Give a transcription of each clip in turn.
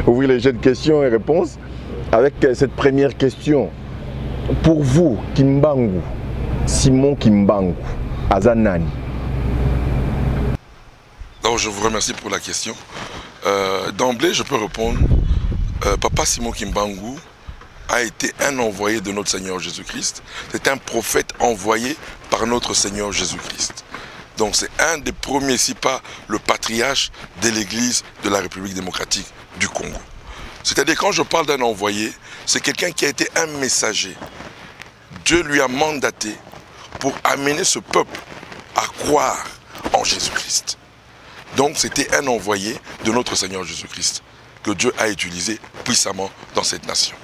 Ouvrir les jeux de questions et réponses avec cette première question. Pour vous, Kimbangu, Simon Kimbangu, Azanani. Donc je vous remercie pour la question. D'emblée, je peux répondre. Papa Simon Kimbangu a été un envoyé de notre Seigneur Jésus-Christ. C'est un prophète envoyé par notre Seigneur Jésus-Christ. Donc c'est un des premiers, si pas le patriarche de l'Église de la République démocratique du Congo. C'est-à-dire quand je parle d'un envoyé, c'est quelqu'un qui a été un messager. Dieu lui a mandaté pour amener ce peuple à croire en Jésus-Christ. Donc c'était un envoyé de notre Seigneur Jésus-Christ que Dieu a utilisé puissamment dans cette nation.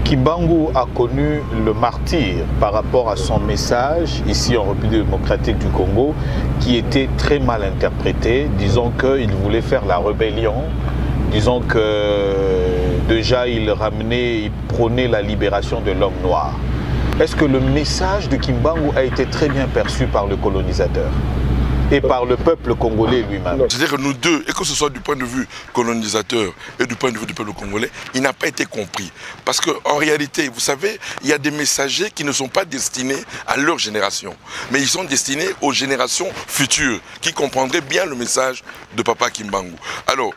Kimbangu a connu le martyre par rapport à son message ici en République démocratique du Congo qui était très mal interprété. Disons qu'il voulait faire la rébellion, disons que déjà il prônait la libération de l'homme noir. Est-ce que le message de Kimbangu a été très bien perçu par le colonisateur et par le peuple congolais lui-même? C'est-à-dire que nous deux, et que ce soit du point de vue colonisateur et du point de vue du peuple congolais, il n'a pas été compris. Parce qu'en réalité, vous savez, il y a des messagers qui ne sont pas destinés à leur génération, mais ils sont destinés aux générations futures, qui comprendraient bien le message de Papa Kimbangu. Alors,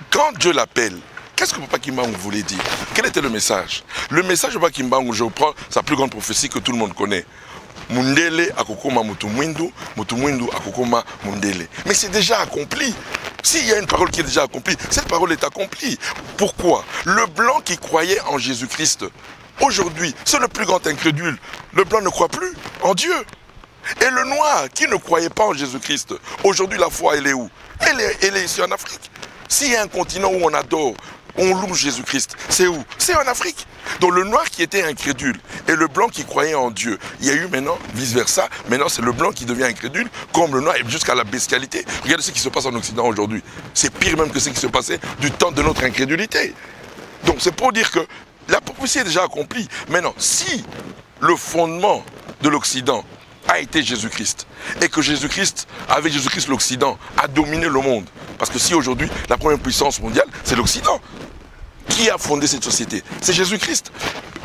quand Dieu l'appelle, qu'est-ce que Papa Kimbangu voulait dire? Quel était le message? Le message de Papa Kimbangu, je reprends sa plus grande prophétie que tout le monde connaît. Mundele akokoma mutumwindu, mutumwindu akokoma mundele. Mais c'est déjà accompli. S'il y a une parole qui est déjà accomplie, cette parole est accomplie. Pourquoi? Le blanc qui croyait en Jésus-Christ, aujourd'hui, c'est le plus grand incrédule. Le blanc ne croit plus en Dieu. Et le noir qui ne croyait pas en Jésus-Christ, aujourd'hui la foi elle est où? Elle est ici en Afrique. S'il y a un continent où on adore, on loue Jésus-Christ, c'est où? C'est en Afrique. Donc le noir qui était incrédule et le blanc qui croyait en Dieu. Il y a eu maintenant vice-versa. Maintenant c'est le blanc qui devient incrédule comme le noir et jusqu'à la bestialité. Regardez ce qui se passe en Occident aujourd'hui. C'est pire même que ce qui se passait du temps de notre incrédulité. Donc c'est pour dire que la prophétie est déjà accomplie. Maintenant, si le fondement de l'Occident a été Jésus-Christ et que Jésus-Christ, avec Jésus-Christ, l'Occident a dominé le monde. Parce que si aujourd'hui, la première puissance mondiale, c'est l'Occident. Qui a fondé cette société? C'est Jésus-Christ.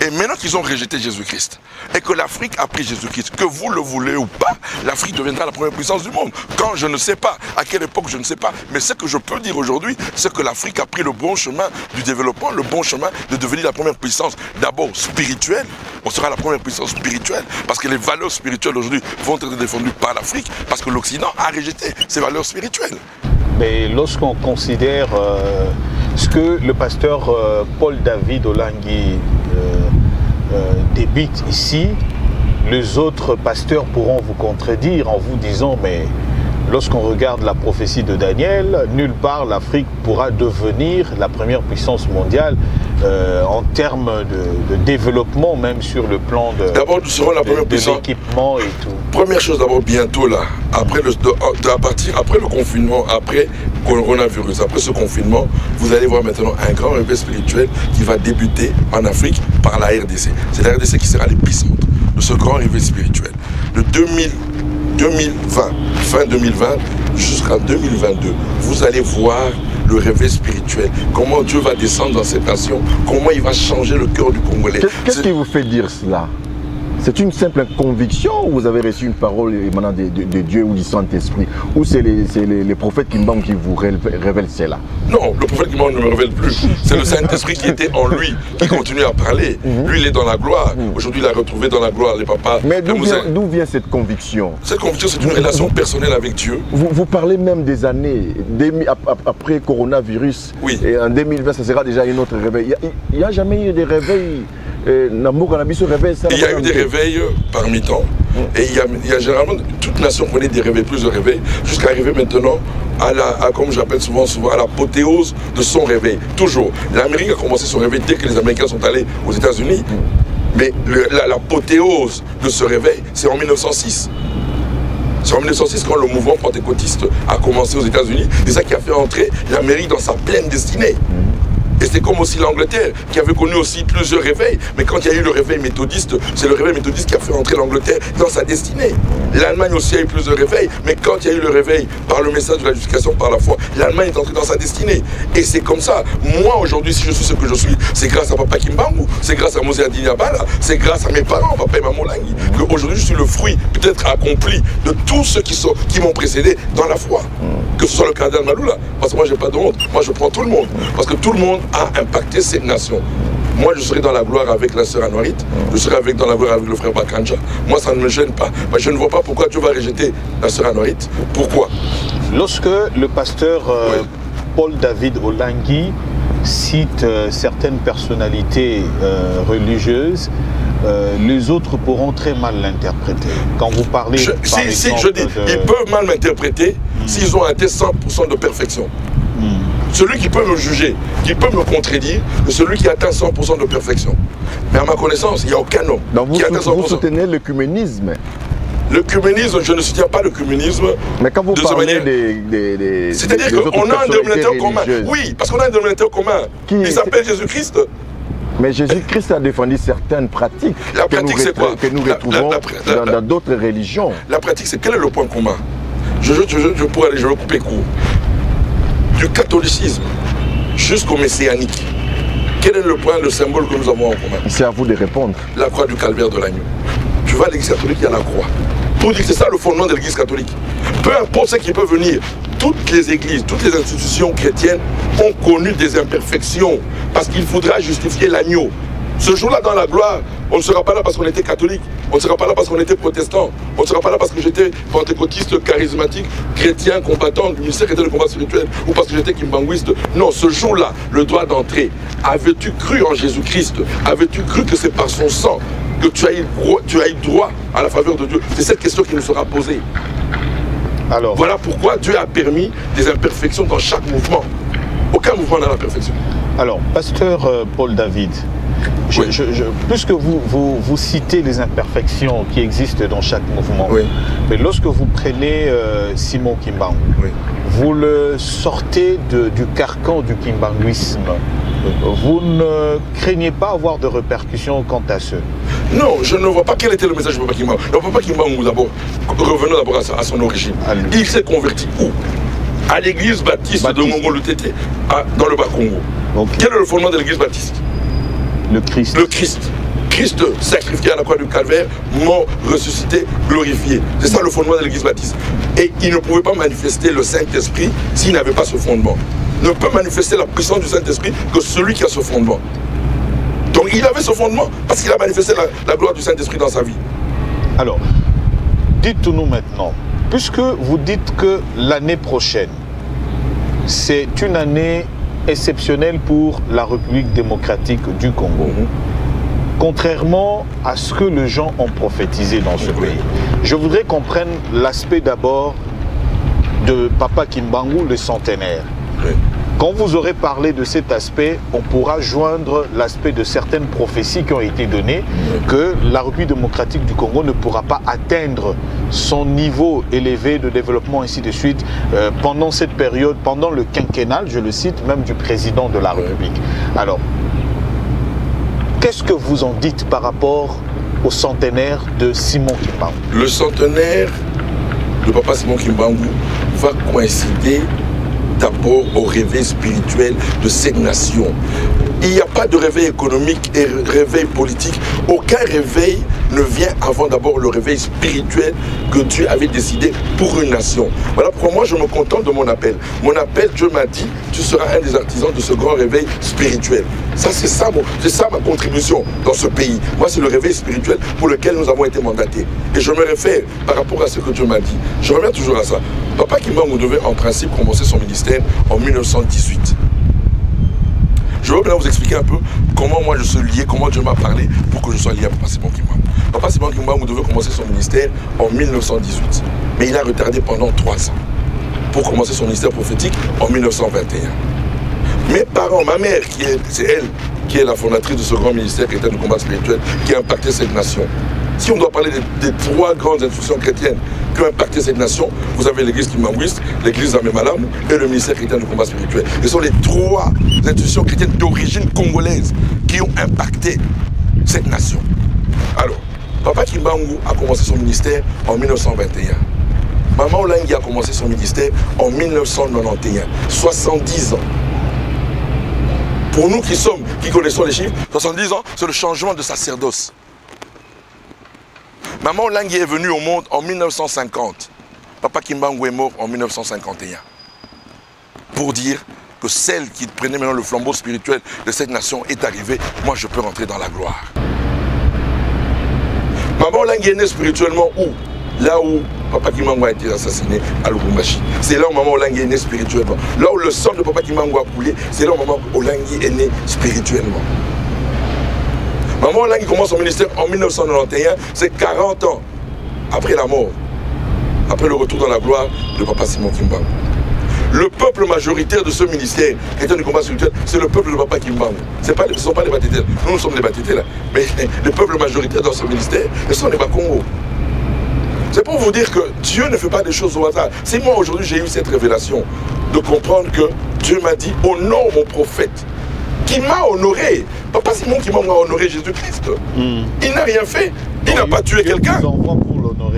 Et maintenant qu'ils ont rejeté Jésus-Christ et que l'Afrique a pris Jésus-Christ, que vous le voulez ou pas, l'Afrique deviendra la première puissance du monde. Quand je ne sais pas, à quelle époque je ne sais pas, mais ce que je peux dire aujourd'hui, c'est que l'Afrique a pris le bon chemin du développement, le bon chemin de devenir la première puissance, d'abord spirituelle. On sera la première puissance spirituelle parce que les valeurs spirituelles aujourd'hui vont être défendues par l'Afrique parce que l'Occident a rejeté ces valeurs spirituelles. Mais lorsqu'on considère ce que le pasteur Paul David Olangui débite ici, les autres pasteurs pourront vous contredire en vous disant mais lorsqu'on regarde la prophétie de Daniel, nulle part l'Afrique pourra devenir la première puissance mondiale en termes de développement, même sur le plan de l'équipement et tout. Première chose d'abord, bientôt là, après après le confinement, après coronavirus, après ce confinement, vous allez voir maintenant un grand réveil spirituel qui va débuter en Afrique par la RDC. C'est la RDC qui sera l'épicentre de ce grand réveil spirituel. De 2020, fin 2020 jusqu'en 2022, vous allez voir le réveil spirituel, comment Dieu va descendre dans cette nation, comment il va changer le cœur du Congolais. Qu'est-ce qui vous fait dire cela? C'est une simple conviction ou vous avez reçu une parole émanant de Dieu ou du Saint-Esprit? Ou c'est les prophètes Kimbangu qui vous révèlent cela? Non, le prophète Kimbangu ne me révèle plus. C'est le Saint-Esprit qui était en lui, qui continue à parler. Lui, il est dans la gloire. Aujourd'hui, il a retrouvé dans la gloire les papas. Mais d'où vient cette conviction? Cette conviction, c'est une relation personnelle avec Dieu. Vous parlez même des années, après coronavirus. Oui. Et en 2020, ça sera déjà un autre réveil. Il n'y a jamais eu de réveil. Il y a eu des réveils parmi temps. Et il y a généralement, toute nation connaît des réveils, plusieurs réveils, jusqu'à arriver maintenant comme j'appelle souvent, à l'apothéose de son réveil. Toujours. L'Amérique a commencé son réveil dès que les Américains sont allés aux États-Unis. Mais l'apothéose de ce réveil, c'est en 1906. C'est en 1906 quand le mouvement pentecôtiste a commencé aux États-Unis. C'est ça qui a fait entrer l'Amérique dans sa pleine destinée. Et c'est comme aussi l'Angleterre, qui avait connu aussi plusieurs réveils. Mais quand il y a eu le réveil méthodiste, c'est le réveil méthodiste qui a fait entrer l'Angleterre dans sa destinée. L'Allemagne aussi a eu plusieurs réveils, mais quand il y a eu le réveil par le message de la justification, par la foi, l'Allemagne est entrée dans sa destinée. Et c'est comme ça. Moi, aujourd'hui, si je suis ce que je suis, c'est grâce à Papa Kimbangu, c'est grâce à Mose Adinyabala, c'est grâce à mes parents, Papa et Maman Langui, qu'aujourd'hui, je suis le fruit, peut-être accompli, de tous ceux qui m'ont précédé dans la foi. Que ce soit le cardinal Maloula, parce que moi, j'ai pas de honte. Moi, je prends tout le monde. Parce que tout le monde a impacté cette nation. Moi, je serai dans la gloire avec la sœur Anouarit, je serai dans la gloire avec le frère Bakanja. Moi, ça ne me gêne pas. Mais je ne vois pas pourquoi Dieu va rejeter la sœur Anouarit. Pourquoi? Lorsque le pasteur Paul David Olangui cite certaines personnalités religieuses, les autres pourront très mal l'interpréter. Quand vous parlez... je dis, ils peuvent mal m'interpréter s'ils ont atteint 100% de perfection. Celui qui peut me juger, qui peut me contredire, c'est celui qui atteint 100% de perfection. Mais à ma connaissance, il n'y a aucun homme qui atteint 100%. Vous soutenez l'œcuménisme? L'œcuménisme, je ne soutiens pas l'œcuménisme. Mais quand vous parlez des c'est-à-dire qu'on a un dénominateur commun. Oui, parce qu'on a un dénominateur commun. Il s'appelle Jésus-Christ. Mais Jésus-Christ a défendu certaines pratiques que nous retrouvons dans d'autres religions. La pratique, c'est quel est le point commun? Je vais couper court. Du catholicisme jusqu'au messianique, quel est le point, le symbole que nous avons en commun? C'est à vous de répondre. La croix du calvaire de l'agneau. Tu vas à l'église catholique, il y a la croix. Pour dire que c'est ça le fondement de l'église catholique. Peu importe ce qui peut venir, toutes les églises, toutes les institutions chrétiennes ont connu des imperfections parce qu'il faudra justifier l'agneau. Ce jour-là, dans la gloire, on ne sera pas là parce qu'on était catholique, on ne sera pas là parce qu'on était protestant, on ne sera pas là parce que j'étais pentecôtiste, charismatique, chrétien, combattant du ministère chrétien de combat spirituel, ou parce que j'étais kimbanguiste. Non, ce jour-là, le droit d'entrée, avais-tu cru en Jésus-Christ? Avais-tu cru que c'est par son sang que tu as eu droit à la faveur de Dieu? C'est cette question qui nous sera posée. Alors, voilà pourquoi Dieu a permis des imperfections dans chaque mouvement. Aucun mouvement n'a la perfection. Alors, pasteur Paul David, puisque vous citez les imperfections qui existent dans chaque mouvement, mais lorsque vous prenez Simon Kimbangu, vous le sortez du carcan du kimbanguisme, vous ne craignez pas avoir de répercussions quant à ce? Non, je ne vois pas quel était le message de Papa Kimbangu. Papa Kimbangu, d'abord, revenons d'abord à son origine. Il s'est converti où? À l'église baptiste de Mongolotete, dans le Bas-Congo. Quel est le fondement de l'église baptiste? Le Christ. Le Christ. Christ sacrifié à la croix du calvaire, mort, ressuscité, glorifié. C'est ça le fondement de l'église baptiste. Et il ne pouvait pas manifester le Saint-Esprit s'il n'avait pas ce fondement. Ne peut manifester la puissance du Saint-Esprit que celui qui a ce fondement. Donc il avait ce fondement parce qu'il a manifesté la gloire du Saint-Esprit dans sa vie. Alors, dites-nous maintenant, puisque vous dites que l'année prochaine, c'est une année exceptionnelle pour la République démocratique du Congo, contrairement à ce que les gens ont prophétisé dans ce pays. Je voudrais qu'on prenne l'aspect d'abord de Papa Kimbangu, le centenaire. Quand vous aurez parlé de cet aspect, on pourra joindre l'aspect de certaines prophéties qui ont été données, que la République démocratique du Congo ne pourra pas atteindre son niveau élevé de développement, ainsi de suite, pendant cette période, pendant le quinquennal, je le cite, même du président de la République. Alors, qu'est-ce que vous en dites par rapport au centenaire de Simon Kimbangu? Le centenaire de Papa Simon Kimbangu va coïncider d'abord au réveil spirituel de cette nation. Il n'y a pas de réveil économique et réveil politique. Aucun réveil ne vient avant d'abord le réveil spirituel que Dieu avait décidé pour une nation. Voilà pourquoi moi je me contente de mon appel. Mon appel, Dieu m'a dit, tu seras un des artisans de ce grand réveil spirituel. Ça, c'est ça ma contribution dans ce pays. Moi, c'est le réveil spirituel pour lequel nous avons été mandatés. Et je me réfère par rapport à ce que Dieu m'a dit. Je reviens toujours à ça. Papa Kimbangu devait en principe commencer son ministère en 1918. Je veux bien vous expliquer un peu comment moi je suis lié, comment Dieu m'a parlé pour que je sois lié à Papa Simon Kimbangu. Papa Simon Kimbangu devait commencer son ministère en 1918. Mais il a retardé pendant 3 ans pour commencer son ministère prophétique en 1921. Mes parents, ma mère, c'est elle qui est la fondatrice de ce grand ministère qui était de combat spirituel, qui a impacté cette nation. Si on doit parler des 3 grandes institutions chrétiennes qui ont impacté cette nation. Vous avez l'église kimbanguiste, l'église Amemalam et le ministère chrétien du combat spirituel. Ce sont les 3 institutions chrétiennes d'origine congolaise qui ont impacté cette nation. Alors, Papa Kimbangu a commencé son ministère en 1921. Maman Olangi a commencé son ministère en 1991. 70 ans. Pour nous qui connaissons les chiffres, 70 ans, c'est le changement de sacerdoce. Maman Olangi est venue au monde en 1950. Papa Kimbangu est mort en 1951. Pour dire que celle qui prenait maintenant le flambeau spirituel de cette nation est arrivée, moi je peux rentrer dans la gloire. Maman Olangi est née spirituellement où? Là où Papa Kimbangu a été assassiné à Lubumbashi. C'est là où Maman Olangi est née spirituellement. Là où le sang de Papa Kimbangu a coulé, c'est là où Maman Olangi est née spirituellement. Maman Olangi commence son ministère en 1991, c'est 40 ans après la mort, après le retour dans la gloire de Papa Simon Kimbangu. Le peuple majoritaire de ce ministère, qui est du combat spirituel, c'est le peuple de Papa Kimbangu. Ce ne sont pas les Batités. Nous sommes les Batités là. Mais le peuple majoritaire dans ce ministère, ce sont les Bakongo. C'est pour vous dire que Dieu ne fait pas des choses au hasard. Si moi aujourd'hui j'ai eu cette révélation de comprendre que Dieu m'a dit honore mon prophète, qui m'a honoré. Papa Simon qui m'a honoré Jésus-Christ. Il n'a rien fait. Il n'a pas tué quelqu'un.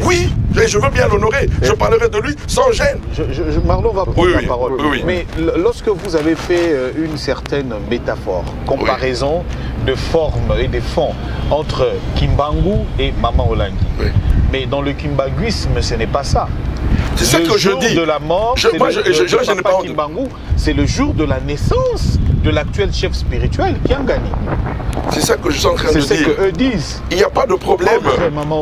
Oui, je veux bien l'honorer. Je parlerai de lui sans gêne. Marlon va prendre la parole. Oui. Mais lorsque vous avez fait une certaine métaphore, comparaison de forme et de fond entre Kimbangu et Maman Olangi. Mais dans le kimbanguisme, ce n'est pas ça. C'est ça que je dis. De la mort, c'est le jour de la naissance de l'actuel chef spirituel qui a gagné. C'est ça que je suis en train de dire. C'est ce qu'eux disent. Il n'y a pas de problème.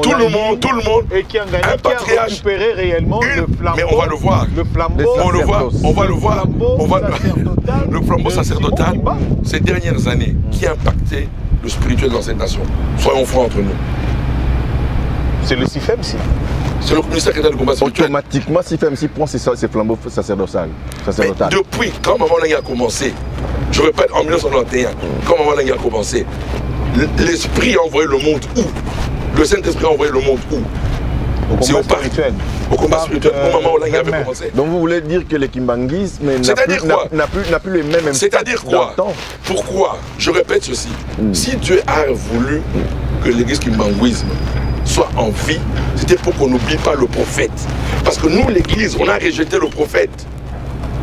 Tout le monde, et qui a gagné, qui a récupéré réellement le flambeau. Mais on va le voir. Le flambeau. On va le voir. Le flambeau sacerdotal, ces dernières années, qui a impacté le spirituel dans cette nation. Soyons francs entre nous. C'est le CIFEMC. C'est le ministère chrétien du combat spirituel. Automatiquement, CIFEMC prend ses flambeaux sacerdotal. Mais depuis, quand Maman Olangi a commencé, je répète, en 1991, quand Maman Olangi a commencé, l'Esprit a envoyé le monde où? Le Saint-Esprit a envoyé le monde où? C'est au spirituel. Au combat spirituel, où Maman Olangi avait commencé. Donc vous voulez dire que le kimbanguisme n'a plus les mêmes impacts. C'est-à-dire quoi? Pourquoi? Je répète ceci. Si Dieu a voulu que l'église kimbanguisme soit en vie, c'était pour qu'on n'oublie pas le prophète. Parce que nous, l'église, on a rejeté le prophète.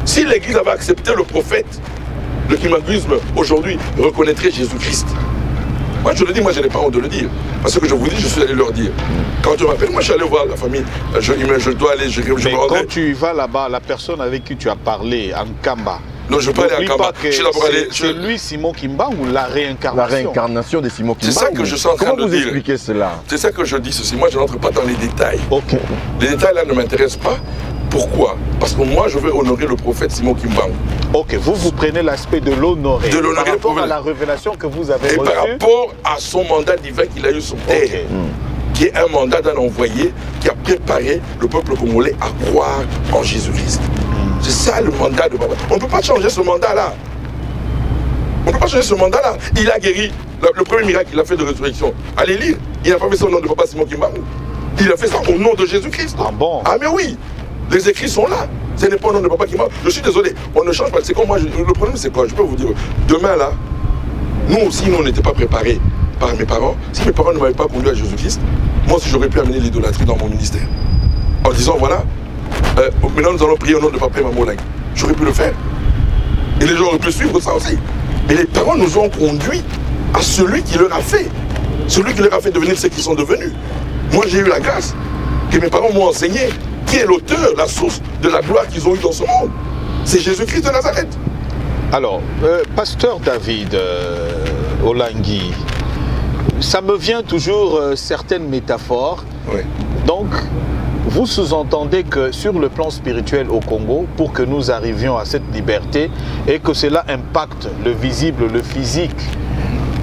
Si l'église avait accepté le prophète, le kimbanguisme aujourd'hui reconnaîtrait Jésus-Christ. Moi je le dis, moi je n'ai pas honte de le dire. Parce que je vous dis, je suis allé leur dire. Quand tu m'appelles, moi je suis allé voir la famille. Je dois aller, mais quand tu vas là-bas, la personne avec qui tu as parlé, en Kamba, non, je peux aller à Kamba. C'est lui, Simon Kimbangu, la réincarnation. La réincarnation de Simon Kimbangu. C'est ça que je suis en train de dire. Comment vous expliquez cela? C'est ça que je dis ceci. Moi, je n'entre pas dans les détails. Okay. Les détails là ne m'intéressent pas. Pourquoi? Parce que moi, je veux honorer le prophète Simon Kimbangu. Ok, vous prenez l'aspect de l'honorer. De l'honorer. Par rapport à la révélation que vous avez reçue. Et par rapport à son mandat divin qu'il a eu sur terre. Qui est un mandat d'un envoyé qui a préparé le peuple congolais à croire en Jésus-Christ. C'est ça le mandat de Papa. On ne peut pas changer ce mandat-là. On ne peut pas changer ce mandat-là. Il a guéri. Le premier miracle qu'il a fait de résurrection. Allez lire. Il n'a pas fait ça au nom de Papa Simon Kimbangu. Il a fait ça au nom de Jésus-Christ. Ah bon? Ah mais oui. Les écrits sont là. Ce n'est pas au nom de Papa Kimbangu. Je suis désolé. On ne change pas. C'est comme moi. Le problème c'est quoi? Je peux vous dire. Demain là, nous aussi, nous n'étions pas préparés par mes parents. Si mes parents ne m'avaient pas conduit à Jésus-Christ, moi aussi j'aurais pu amener l'idolâtrie dans mon ministère. En disant voilà, maintenant nous allons prier au nom de Papa et Maman Olangi. J'aurais pu le faire. Et les gens auraient pu suivre ça aussi. Mais les parents nous ont conduits à celui qui leur a fait. Celui qui leur a fait devenir ce qu'ils sont devenus. Moi j'ai eu la grâce que mes parents m'ont enseigné. Qui est l'auteur, la source de la gloire qu'ils ont eue dans ce monde? C'est Jésus-Christ de Nazareth. Alors, pasteur David Olangi, ça me vient toujours certaines métaphores. Oui. Donc, vous sous-entendez que sur le plan spirituel au Congo, pour que nous arrivions à cette liberté et que cela impacte le visible, le physique,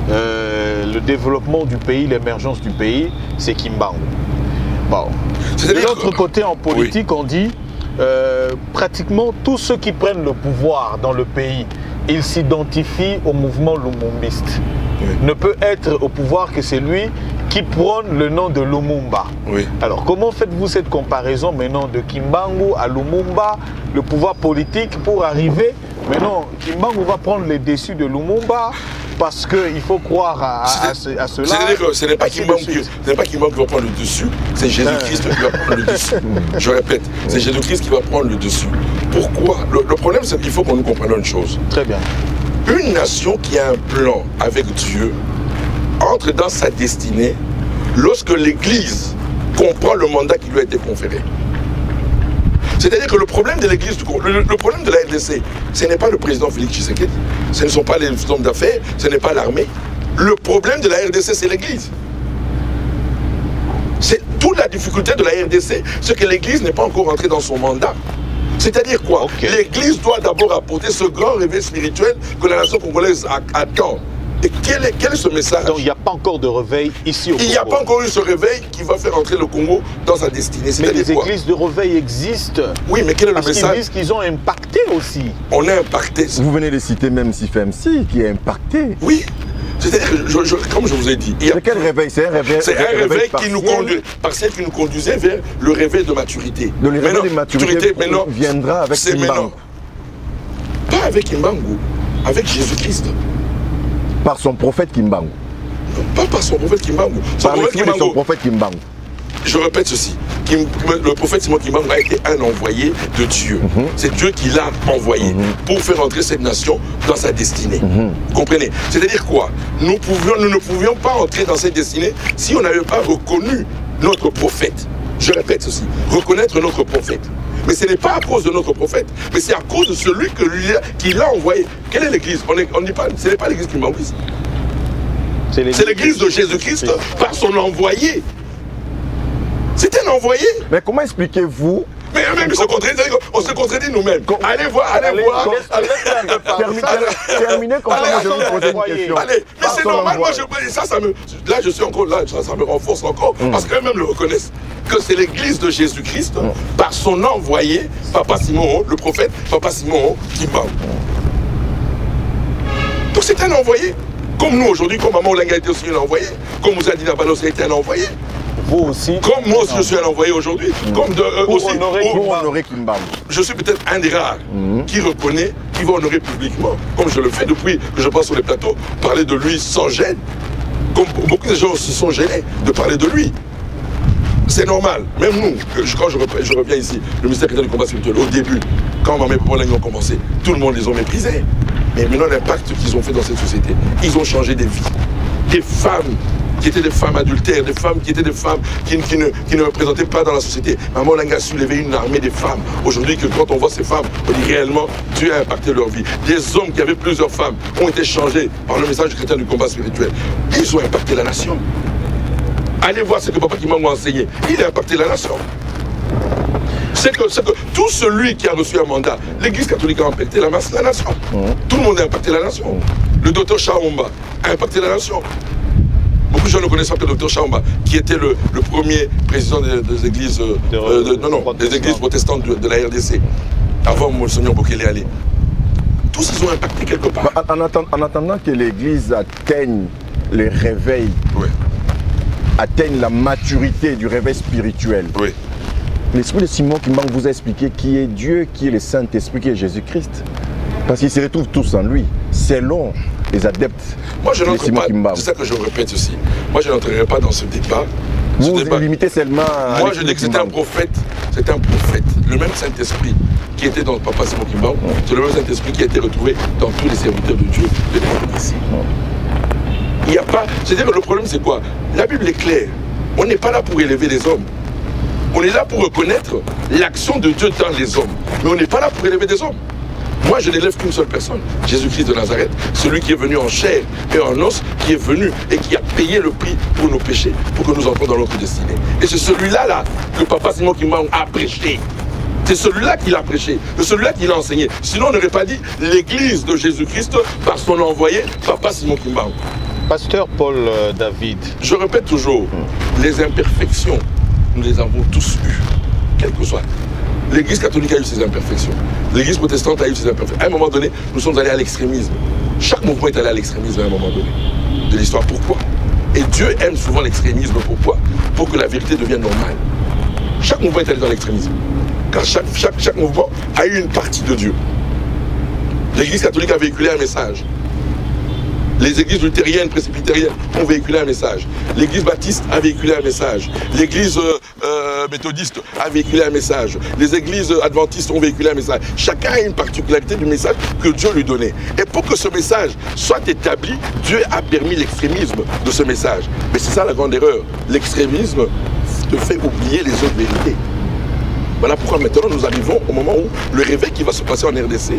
le développement du pays, l'émergence du pays, c'est Kimbangu. Bon. De l'autre côté, en politique, on dit pratiquement tous ceux qui prennent le pouvoir dans le pays, ils s'identifient au mouvement lumumbiste. Ne peut être au pouvoir que celui qui prône le nom de Lumumba. Oui. Alors, comment faites-vous cette comparaison maintenant de Kimbangu à Lumumba, le pouvoir politique, pour arriver maintenant, Kimbangu va prendre les déçus de Lumumba parce qu'il faut croire à cela. C'est-à-dire que ce n'est pas Kimbangu qui va prendre le dessus, c'est Jésus-Christ qui va prendre le dessus. Je répète, c'est Jésus-Christ qui va prendre le dessus. Pourquoi? Le problème, c'est qu'il faut qu'on nous comprenne une chose. Très bien. Une nation qui a un plan avec Dieu entre dans sa destinée lorsque l'Église comprend le mandat qui lui a été conféré. C'est-à-dire que le problème de l'Église, le problème de la RDC, ce n'est pas le président Félix Tshisekedi, ce ne sont pas les hommes d'affaires, ce n'est pas l'armée. Le problème de la RDC, c'est l'Église. C'est toute la difficulté de la RDC, c'est que l'Église n'est pas encore entrée dans son mandat. C'est-à-dire quoi? L'Église doit d'abord apporter ce grand réveil spirituel que la nation congolaise attend. Et quel est ce message? Donc il n'y a pas encore de réveil ici au Congo. Il n'y a pas encore eu ce réveil qui va faire entrer le Congo dans sa destinée. Mais les églises de réveil existent. Oui, mais quel est le message? Parce qu'ils disent qu'ils ont impacté aussi. On est impacté. Vous venez de citer même Sifemsi qui est impacté. Oui. C'est-à-dire que, comme je vous ai dit... C'est quel réveil? C'est un réveil, qui nous conduit, partiel qui nous conduisait vers le réveil de maturité. Le réveil de maturité maintenant, viendra avec Kimbangu. Pas avec Kimbangu, avec Jésus-Christ. Par son prophète Kimbangu. Non, pas par son prophète Kimbangu. Par l'esprit de son prophète Kimbangu. Je répète ceci. Le prophète Simon Kimbangu a été un envoyé de Dieu. C'est Dieu qui l'a envoyé pour faire entrer cette nation dans sa destinée. Vous comprenez? C'est-à-dire quoi? Nous ne pouvions pas entrer dans cette destinée si on n'avait pas reconnu notre prophète. Je répète ceci. Reconnaître notre prophète. Mais ce n'est pas à cause de notre prophète, mais c'est à cause de celui qui l'a envoyé. Quelle est l'église? On dit pas, ce n'est pas l'église qui m'a envoyé. C'est l'église de Jésus-Christ par son envoyé. C'est un envoyé. Mais comment expliquez-vous? Mais même on se contredit nous-mêmes. Allez voir. Terminez comme ça, moi je vous poser une question. Allez, mais c'est normal, moi là je suis encore là, ça me renforce encore, parce qu'eux-mêmes le reconnaissent, que c'est l'église de Jésus-Christ, par son envoyé, Papa Simon, le prophète, Papa Simon, qui parle. Donc c'est un envoyé. Comme nous aujourd'hui, comme Maman Olenga a été aussi un envoyé, comme Moussa Dina Balos a été un envoyé. Vous aussi. Comme moi aussi je suis un envoyé aujourd'hui. Comme aussi honorer Kimbangu. Je suis peut-être un des rares qui reconnaît, qui va honorer publiquement, comme je le fais depuis que je passe sur les plateaux, parler de lui sans gêne. Comme beaucoup de gens se sont gênés de parler de lui. C'est normal. Même nous, quand je reviens ici, le ministère chrétien du combat spirituel, au début, quand Maman et Papa Olenga ont commencé, tout le monde les a méprisés. Mais maintenant, l'impact qu'ils ont fait dans cette société, ils ont changé des vies. Des femmes qui étaient des femmes adultères, des femmes qui étaient des femmes qui ne représentaient pas dans la société. Maman Olenga a soulevé une armée de femmes. Aujourd'hui, quand on voit ces femmes, on dit réellement, Dieu a impacté leur vie. Des hommes qui avaient plusieurs femmes ont été changés par le message chrétien du combat spirituel. Ils ont impacté la nation. Allez voir ce que Papa Kimbangu a enseigné. Il a impacté la nation. C'est que tout celui qui a reçu un mandat, l'Église catholique a impacté la nation. Tout le monde a impacté la nation. Le docteur Chaomba a impacté la nation. Beaucoup de gens ne connaissent pas que le docteur Chaomba, qui était le premier président des églises, des églises protestantes de la RDC, avant Monseigneur Bokele. Tous ils ont impacté quelque part. En attendant que l'Église atteigne le réveil, atteigne la maturité du réveil spirituel, l'esprit de Simon Kimbangu vous a expliqué qui est Dieu, qui est le Saint-Esprit, qui est Jésus-Christ. Parce qu'ils se retrouvent tous en lui, selon les adeptes. Moi, je n'entre pas, c'est ça que je répète aussi. Moi, je n'entrerai pas dans ce débat. Vous vous limitez seulement à... Moi, je dis que c'est un prophète. C'est un prophète. Le même Saint-Esprit qui était dans Papa Simon Kimbangu, c'est le même Saint-Esprit qui a été retrouvé dans tous les serviteurs de Dieu de la ici. Il n'y a pas... C'est-à-dire que le problème, c'est quoi? La Bible est claire. On n'est pas là pour élever les hommes. On est là pour reconnaître l'action de Dieu dans les hommes. Mais on n'est pas là pour élever des hommes. Moi, je n'élève qu'une seule personne, Jésus-Christ de Nazareth, celui qui est venu en chair et en os, qui est venu et qui a payé le prix pour nos péchés, pour que nous entrions dans notre destinée. Et c'est celui-là que Papa Simon Kimbangu a prêché. C'est celui-là qui l'a prêché, c'est celui-là qui l'a enseigné. Sinon, on n'aurait pas dit l'église de Jésus-Christ par son envoyé, Papa Simon Kimbangu. Pasteur Paul David. Je répète toujours, les imperfections, nous les avons tous eues, quelles que soient. L'église catholique a eu ses imperfections. L'église protestante a eu ses imperfections. À un moment donné, nous sommes allés à l'extrémisme. Chaque mouvement est allé à l'extrémisme à un moment donné de l'histoire. Pourquoi? Et Dieu aime souvent l'extrémisme. Pourquoi? Pour que la vérité devienne normale. Chaque mouvement est allé dans l'extrémisme. Car chaque mouvement a eu une partie de Dieu. L'Église catholique a véhiculé un message. Les églises luthériennes, presbytériennes ont véhiculé un message. L'Église baptiste a véhiculé un message. L'Église méthodiste a véhiculé un message. Les églises adventistes ont véhiculé un message. Chacun a une particularité du message que Dieu lui donnait. Et pour que ce message soit établi, Dieu a permis l'extrémisme de ce message. Mais c'est ça la grande erreur. L'extrémisme te fait oublier les autres vérités. Voilà pourquoi maintenant nous arrivons au moment où le réveil qui va se passer en RDC,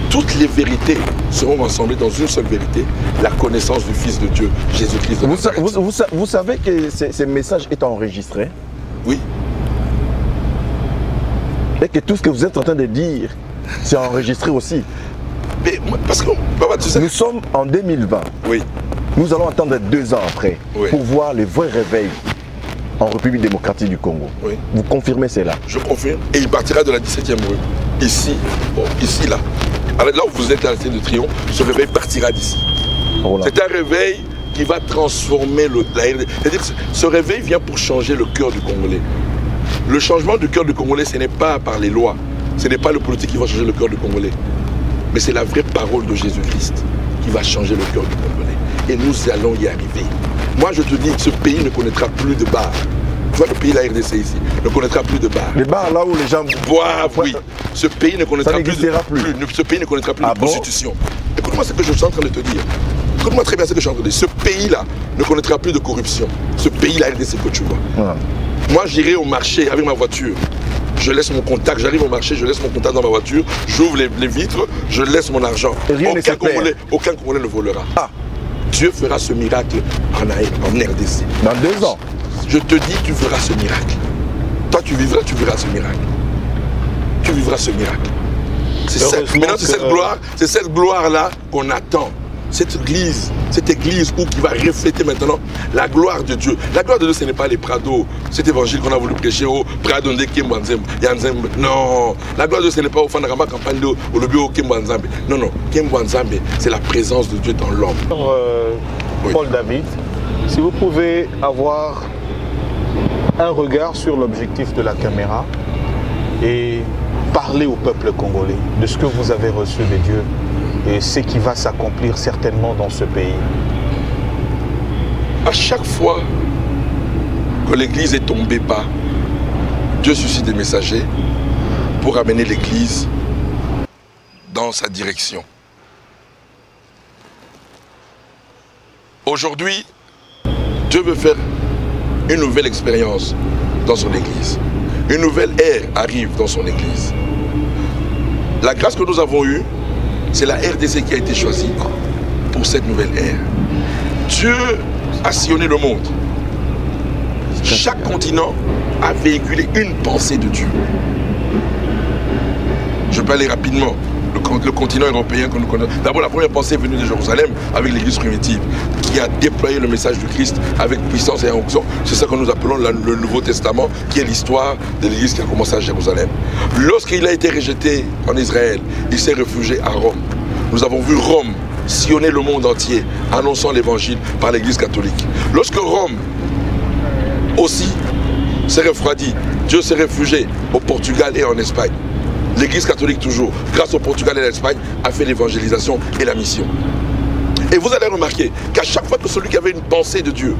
toutes les vérités seront rassemblées dans une seule vérité, la connaissance du Fils de Dieu, Jésus-Christ. Vous savez que ces messages est enregistré? Oui. Et que tout ce que vous êtes en train de dire, c'est enregistré aussi. Mais parce que, papa, tu sais... Nous sommes en 2020. Oui. Nous allons attendre 2 ans après pour voir les vrais réveils en République démocratique du Congo. Oui. Vous confirmez cela? Je confirme. Et il partira de la 17e rue. Ici, ici, là. Alors là où vous êtes à la scène de triomphe, ce réveil partira d'ici. Voilà. C'est un réveil qui va transformer la RDC. C'est-à-dire que ce réveil vient pour changer le cœur du Congolais. Le changement du cœur du Congolais, ce n'est pas par les lois. Ce n'est pas le politique qui va changer le cœur du Congolais. Mais c'est la vraie parole de Jésus-Christ qui va changer le cœur du Congolais. Et nous allons y arriver. Moi, je te dis que ce pays ne connaîtra plus de bars. Tu vois, le pays, la RDC ici, ne connaîtra plus de bars. Les bars là où les gens boivent, oui. Ce pays ne connaîtra plus ce pays ne connaîtra plus de prostitution. Écoute-moi ce que je suis en train de te dire. Écoute-moi très bien ce que je suis en train de dire. Ce pays-là ne connaîtra plus de corruption. Ce pays, la RDC que tu vois. Voilà. Moi, j'irai au marché avec ma voiture. Je laisse mon contact, j'arrive au marché, je laisse mon contact dans ma voiture, j'ouvre les vitres, je laisse mon argent. Aucun Congolais ne volera. Ah. Dieu fera ce miracle en RDC. Dans 2 ans. Je te dis, tu verras ce miracle. Toi, tu vivras, tu verras ce miracle. Tu vivras ce miracle. Maintenant, c'est cette gloire-là qu'on attend. Cette église qui va refléter maintenant la gloire de Dieu. La gloire de Dieu, ce n'est pas les prados. Cet évangile qu'on a voulu prêcher au Prado de Kembanzem. Non, la gloire de Dieu, ce n'est pas au Fanarama campagne au lobby au Kembanzambe. Non, non, Kembanzambe, c'est la présence de Dieu dans l'homme. Paul David, si vous pouvez avoir un regard sur l'objectif de la caméra et parler au peuple congolais de ce que vous avez reçu de Dieu et ce qui va s'accomplir certainement dans ce pays. À chaque fois que l'Église est tombée bas, Dieu suscite des messagers pour amener l'Église dans sa direction. Aujourd'hui, Dieu veut faire une nouvelle expérience dans son Église. Une nouvelle ère arrive dans son Église. La grâce que nous avons eue, c'est la RDC qui a été choisie pour cette nouvelle ère. Dieu a sillonné le monde. Chaque continent a véhiculé une pensée de Dieu. Je peux aller rapidement. Le continent européen que nous connaissons. D'abord, la première pensée est venue de Jérusalem avec l'église primitive qui a déployé le message du Christ avec puissance et onction. C'est ça que nous appelons le Nouveau Testament, qui est l'histoire de l'église qui a commencé à Jérusalem. Lorsqu'il a été rejeté en Israël, il s'est réfugié à Rome. Nous avons vu Rome sillonner le monde entier, annonçant l'évangile par l'église catholique. Lorsque Rome aussi s'est refroidi, Dieu s'est réfugié au Portugal et en Espagne. L'Église catholique toujours, grâce au Portugal et à l'Espagne, a fait l'évangélisation et la mission. Et vous allez remarquer qu'à chaque fois que celui qui avait une pensée de Dieu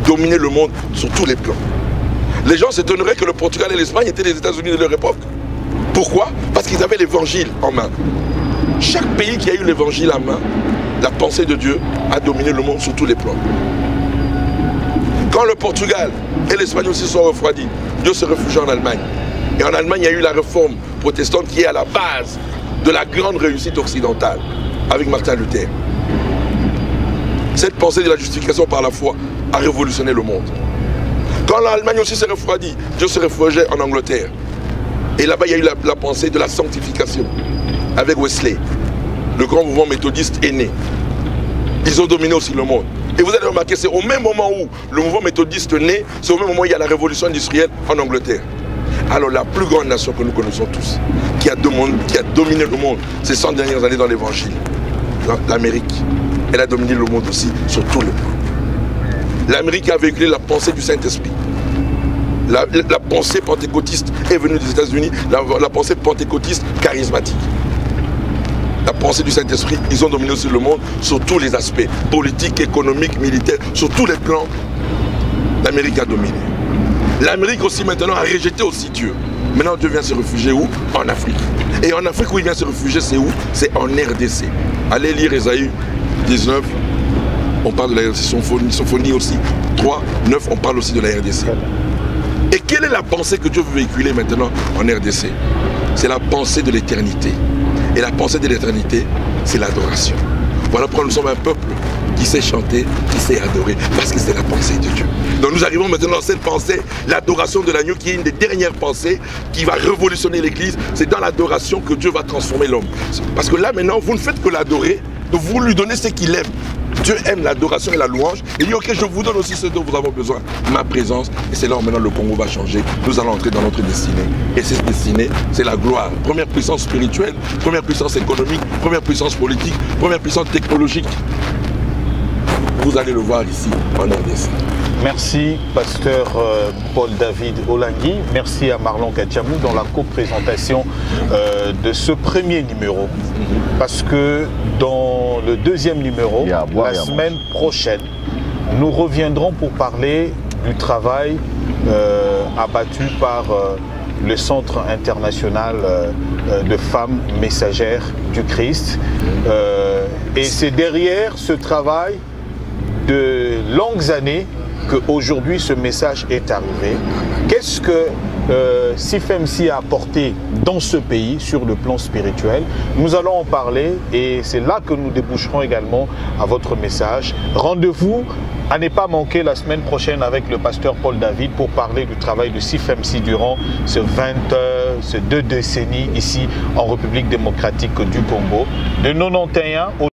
dominait le monde sur tous les plans, les gens s'étonneraient que le Portugal et l'Espagne étaient les États-Unis de leur époque. Pourquoi? Parce qu'ils avaient l'évangile en main. Chaque pays qui a eu l'évangile en main, la pensée de Dieu a dominé le monde sur tous les plans. Quand le Portugal et l'Espagne aussi sont refroidis, Dieu se réfugie en Allemagne. Et en Allemagne, il y a eu la réforme protestante qui est à la base de la grande réussite occidentale avec Martin Luther. Cette pensée de la justification par la foi a révolutionné le monde. Quand l'Allemagne aussi s'est refroidie, Dieu se réfugiait en Angleterre. Et là-bas, il y a eu la pensée de la sanctification avec Wesley. Le grand mouvement méthodiste est né. Ils ont dominé aussi le monde. Et vous allez remarquer, c'est au même moment où le mouvement méthodiste naît, c'est au même moment où il y a la révolution industrielle en Angleterre. Alors la plus grande nation que nous connaissons tous, qui a dominé le monde ces 100 dernières années dans l'évangile, l'Amérique, elle a dominé le monde aussi sur tous les plans. L'Amérique a véhiculé la pensée du Saint-Esprit. La pensée pentecôtiste est venue des États-Unis, la pensée pentecôtiste charismatique. La pensée du Saint-Esprit, ils ont dominé aussi le monde sur tous les aspects, politiques, économiques, militaires, sur tous les plans. L'Amérique a dominé. L'Amérique aussi maintenant a rejeté aussi Dieu. Maintenant Dieu vient se réfugier où? En Afrique. Et en Afrique où il vient se réfugier, c'est où? C'est en RDC. Allez lire Ésaïe 19, on parle de la RDC, Symphonie aussi, 3, 9, on parle aussi de la RDC. Et quelle est la pensée que Dieu veut véhiculer maintenant en RDC? C'est la pensée de l'éternité. Et la pensée de l'éternité, c'est l'adoration. Voilà pourquoi nous sommes un peuple qui sait chanter, qui sait adorer, parce que c'est la pensée de Dieu. Donc nous arrivons maintenant dans cette pensée, l'adoration de l'agneau, qui est une des dernières pensées qui va révolutionner l'Église. C'est dans l'adoration que Dieu va transformer l'homme. Parce que là maintenant, vous ne faites que l'adorer, vous lui donnez ce qu'il aime. Dieu aime l'adoration et la louange. Il dit, ok, je vous donne aussi ce dont vous avez besoin, ma présence. Et c'est là où maintenant le Congo va changer. Nous allons entrer dans notre destinée. Et cette destinée, c'est la gloire. Première puissance spirituelle, première puissance économique, première puissance politique, première puissance technologique. Vous allez le voir ici en RDC. Merci, pasteur Paul-David Olangui. Merci à Marlon Katiamou dans la co-présentation de ce premier numéro. Parce que dans le deuxième numéro, la semaine prochaine, nous reviendrons pour parler du travail abattu par le Centre international de femmes messagères du Christ. Et c'est derrière ce travail de longues années qu'aujourd'hui ce message est arrivé. Qu'est-ce que CIFMC a apporté dans ce pays sur le plan spirituel? Nous allons en parler et c'est là que nous déboucherons également à votre message. Rendez-vous à ne pas manquer la semaine prochaine avec le pasteur Paul-David pour parler du travail de CIFMC durant ces 2 décennies ici en République démocratique du Congo. De 91 au